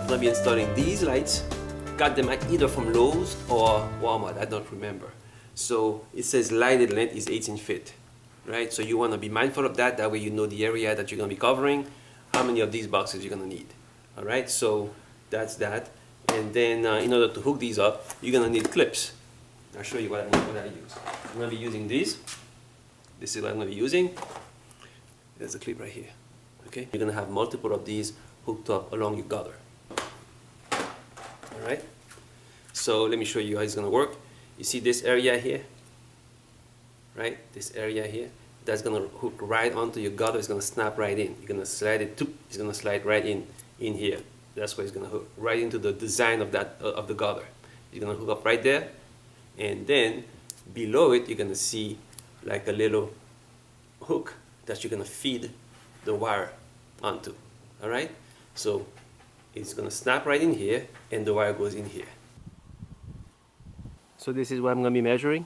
I'm gonna be installing these lights. Got them either from Lowe's or Walmart, I don't remember. So it says lighted length is 18 feet, right? So you wanna be mindful of that. That way you know the area that you're gonna be covering, how many of these boxes you're gonna need. All right, so that's that. And then in order to hook these up, you're gonna need clips. I'll show you what I use. I'm gonna be using these. This is what I'm gonna be using. There's a clip right here. Okay, you're gonna have multiple of these hooked up along your gutter. All right. So let me show you how it's gonna work. You see this area here, right? This area here. That's gonna hook right onto your gutter. It's gonna snap right in. You're gonna slide it. It's gonna slide right in here. That's where it's gonna hook right into the design of that of the gutter. You're gonna hook up right there, and then below it you're gonna see like a little hook that you're gonna feed the wire onto. All right, so it's gonna snap right in here and the wire goes in here. So this is what I'm gonna be measuring,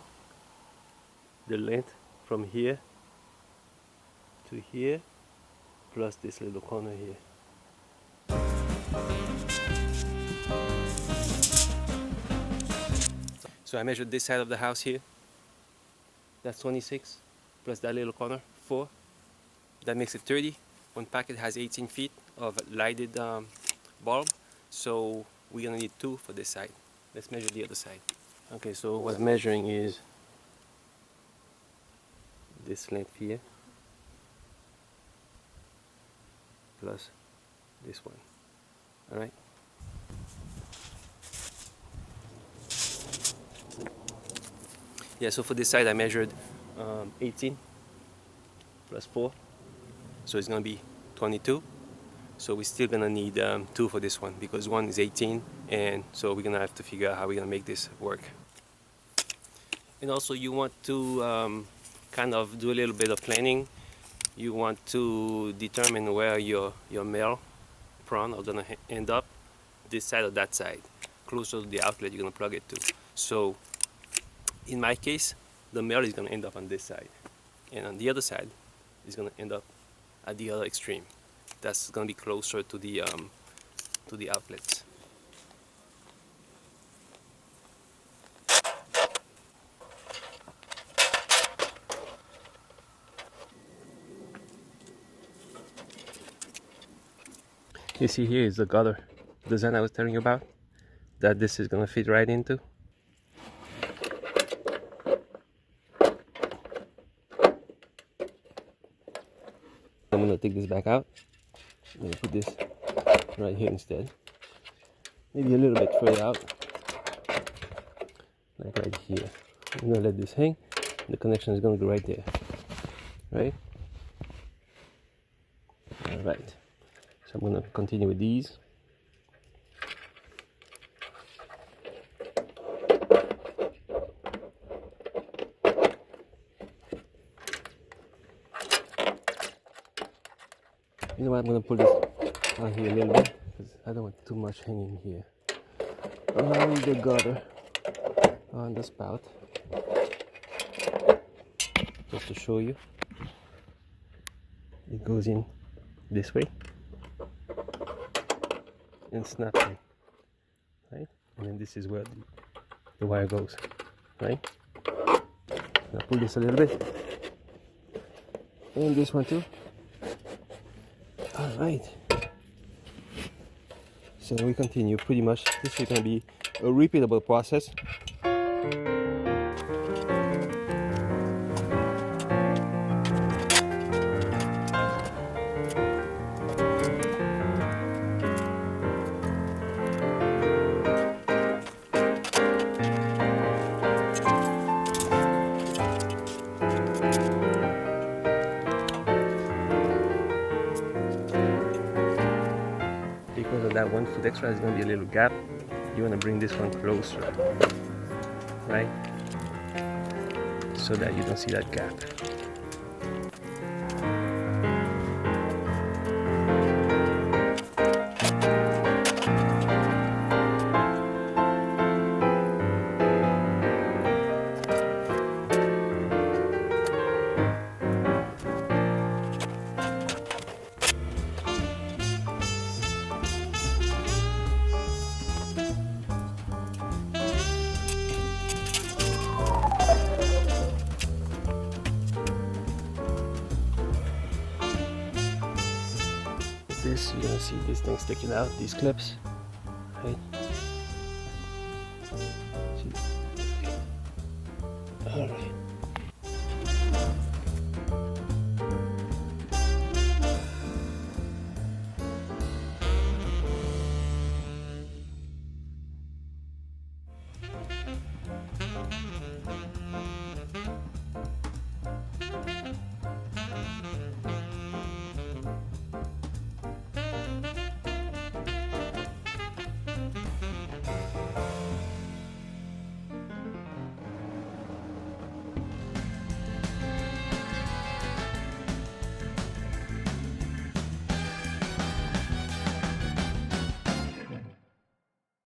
the length from here to here plus this little corner here. So I measured this side of the house here. That's 26 plus that little corner 4. That makes it 30. One packet has 18 feet of lighted bulb, so we're gonna need 2 for this side. Let's measure the other side. Okay, so what I'm measuring is this length here plus this one. All right. Yeah, so for this side I measured 18 plus 4, so it's gonna be 22. So we're still gonna need 2 for this one because one is 18, and so we're gonna have to figure out how we're gonna make this work. And also you want to kind of do a little bit of planning. You want to determine where your male prong are gonna end up, this side or that side, closer to the outlet you're gonna plug it to. So in my case, the male is gonna end up on this side, and on the other side is gonna end up at the other extreme. That's gonna be closer to the outlets. You see here is the gutter design I was telling you about, that this is gonna fit right into. I'm gonna take this back out. I'm gonna put this right here instead. Maybe a little bit further out, like right here. I'm gonna let this hang. The connection is gonna go right there, right? All right. So I'm gonna continue with these. You know what, I'm gonna pull this on here a little bit because I don't want too much hanging here. On the gutter, on the spout, just to show you. It goes in this way and snaps in, right? And then this is where the wire goes, right? Now pull this a little bit, and this one too. All right. So we continue pretty much. This is going to be a repeatable process. Because of that 1 foot extra, is going to be a little gap. You want to bring this one closer, right? So that you don't see that gap. this, you're gonna see these things sticking out, these clips. Right? Alright.